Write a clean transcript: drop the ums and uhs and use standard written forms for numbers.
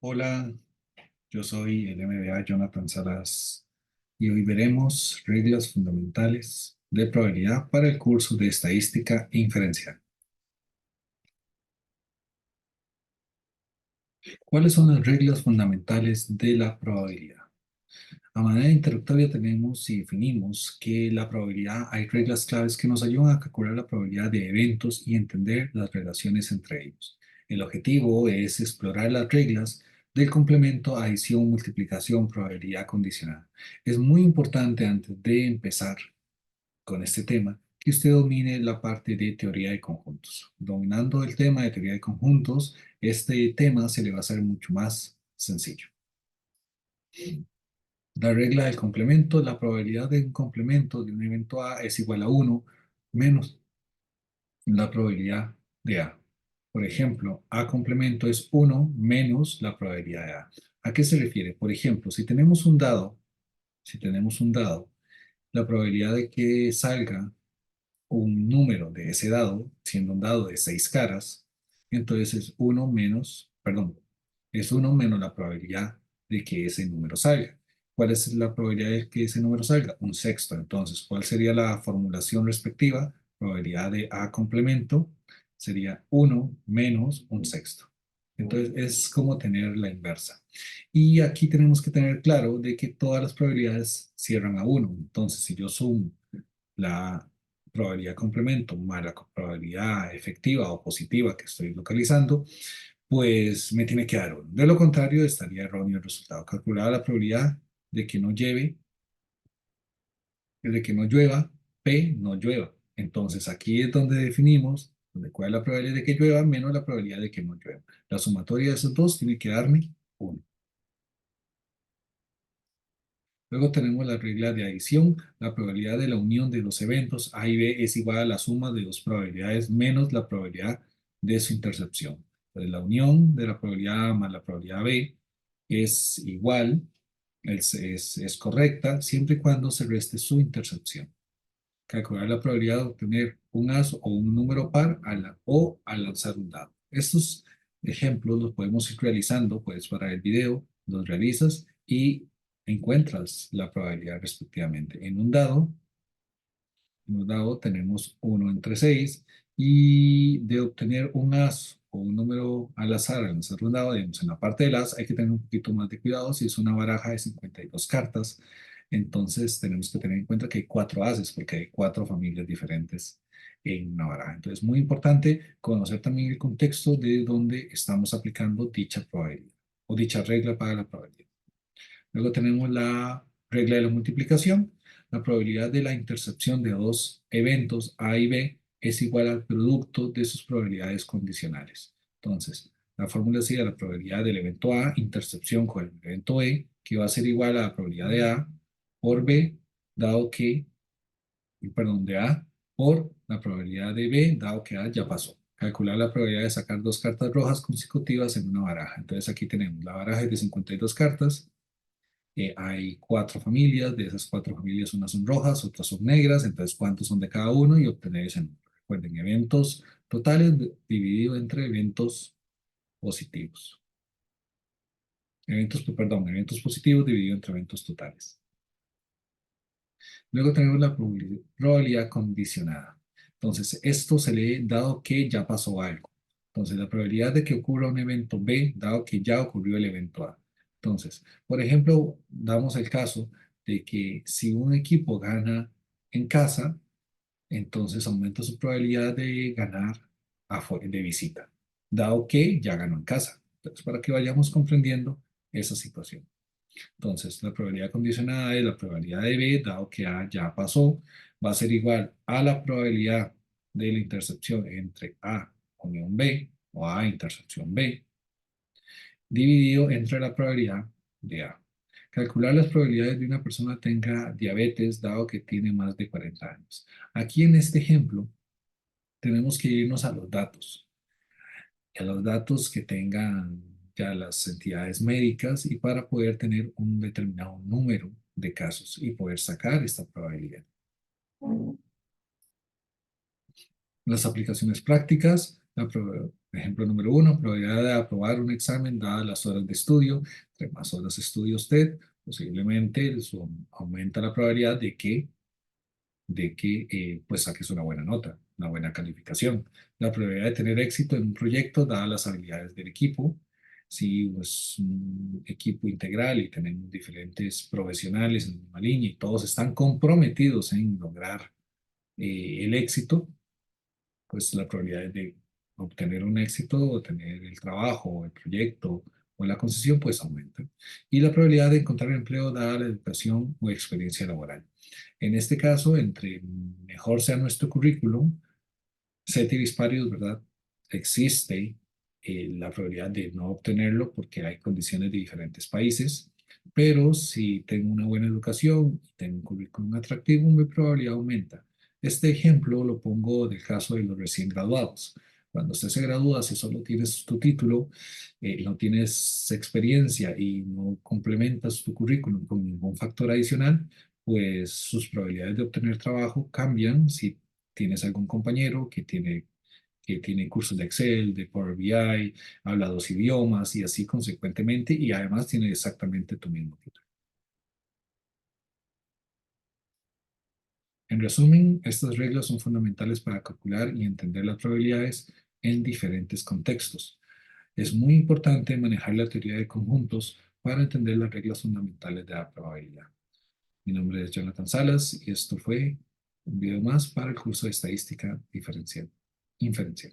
Hola, yo soy el MBA Jonathan Salas y hoy veremos reglas fundamentales de probabilidad para el curso de estadística inferencial. ¿Cuáles son las reglas fundamentales de la probabilidad? A manera introductoria tenemos y definimos que la probabilidad hay reglas claves que nos ayudan a calcular la probabilidad de eventos y entender las relaciones entre ellos. El objetivo es explorar las reglas del complemento, adición, multiplicación, probabilidad condicional. Es muy importante antes de empezar con este tema que usted domine la parte de teoría de conjuntos. Dominando el tema de teoría de conjuntos, este tema se le va a hacer mucho más sencillo. La regla del complemento, la probabilidad de un complemento de un evento A es igual a uno menos la probabilidad de A. Por ejemplo, A complemento es uno menos la probabilidad de A. ¿A qué se refiere? Por ejemplo, si tenemos un dado, la probabilidad de que salga un número de ese dado, siendo un dado de 6 caras, entonces es uno menos, perdón, es uno menos la probabilidad de que ese número salga. ¿Cuál es la probabilidad de que ese número salga? Un sexto. Entonces, ¿cuál sería la formulación respectiva? Probabilidad de A complemento sería uno menos un sexto. Entonces, es como tener la inversa. Y aquí tenemos que tener claro de que todas las probabilidades cierran a uno. Entonces, si yo sumo la probabilidad complemento más la probabilidad efectiva o positiva que estoy localizando, pues me tiene que dar uno. De lo contrario, estaría erróneo el resultado. Calculada la probabilidad de que no lleve, de que no llueva, P no llueva. Entonces aquí es donde definimos cuál es la probabilidad de que llueva menos la probabilidad de que no llueva. La sumatoria de esos dos tiene que darme uno. Luego tenemos la regla de adición. La probabilidad de la unión de los eventos A y B es igual a la suma de dos probabilidades menos la probabilidad de su intercepción. Entonces, la unión de la probabilidad A más la probabilidad B es igual, es correcta, siempre y cuando se reste su intercepción. Calcular la probabilidad de obtener un as o un número par o al lanzar un dado. Estos ejemplos los podemos ir realizando, puedes parar el video, los realizas y encuentras la probabilidad respectivamente. En un dado tenemos uno entre 6 y de obtener un as o un número al azar al lanzar un dado, digamos, en la parte del as hay que tener un poquito más de cuidado si es una baraja de 52 cartas. Entonces tenemos que tener en cuenta que hay 4 ases porque hay 4 familias diferentes en una baraja. Entonces es muy importante conocer también el contexto de donde estamos aplicando dicha probabilidad o dicha regla para la probabilidad. Luego tenemos la regla de la multiplicación. La probabilidad de la intercepción de dos eventos A y B es igual al producto de sus probabilidades condicionales. Entonces, la fórmula sería la probabilidad del evento A, intercepción con el evento B, que va a ser igual a la probabilidad de A por B, dado que, perdón, de A por la probabilidad de B, dado que A ya pasó. Calcular la probabilidad de sacar dos cartas rojas consecutivas en una baraja. Entonces aquí tenemos la baraja es de 52 cartas, hay 4 familias, de esas 4 familias unas son rojas, otras son negras, entonces cuántos son de cada uno y obtener ese número. Recuerden, eventos totales dividido entre eventos positivos. Eventos positivos dividido entre eventos totales. Luego tenemos la probabilidad condicionada. Entonces, esto se lee dado que ya pasó algo. Entonces, la probabilidad de que ocurra un evento B, dado que ya ocurrió el evento A. Entonces, por ejemplo, damos el caso de que si un equipo gana en casa, entonces aumenta su probabilidad de ganar de visita, dado que ya ganó en casa. Entonces, para que vayamos comprendiendo esa situación. Entonces, la probabilidad condicionada es la probabilidad de B, dado que A ya pasó, va a ser igual a la probabilidad de la intercepción entre A unión B o A intercepción B, dividido entre la probabilidad de A. Calcular las probabilidades de una persona tenga diabetes, dado que tiene más de 40 años. Aquí en este ejemplo, tenemos que irnos a los datos, a los datos que tengan ya las entidades médicas y para poder tener un determinado número de casos y poder sacar esta probabilidad. Las aplicaciones prácticas, Ejemplo número uno, probabilidad de aprobar un examen dadas las horas de estudio. Entre más horas estudia usted, posiblemente aumenta la probabilidad de que pues saques una buena nota, una buena calificación. La probabilidad de tener éxito en un proyecto, dadas las habilidades del equipo. Si es un equipo integral y tenemos diferentes profesionales en la misma línea y todos están comprometidos en lograr el éxito, pues la probabilidad de obtener un éxito o tener el trabajo o el proyecto o la concesión pues aumenta. Y la probabilidad de encontrar empleo dada la educación o experiencia laboral. En este caso, entre mejor sea nuestro currículum, ceteris paribus, ¿verdad? Existe la probabilidad de no obtenerlo porque hay condiciones de diferentes países, pero si tengo una buena educación y tengo un currículum atractivo, mi probabilidad aumenta. Este ejemplo lo pongo del caso de los recién graduados. Cuando usted se gradúa, si solo tienes tu título, no tienes experiencia y no complementas tu currículum con ningún factor adicional, pues sus probabilidades de obtener trabajo cambian si tienes algún compañero que tiene cursos de Excel, de Power BI, habla dos idiomas y así consecuentemente, y además tiene exactamente tu mismo título. En resumen, estas reglas son fundamentales para calcular y entender las probabilidades en diferentes contextos. Es muy importante manejar la teoría de conjuntos para entender las reglas fundamentales de la probabilidad. Mi nombre es Jonathan Salas y esto fue un video más para el curso de estadística diferencial, inferencial.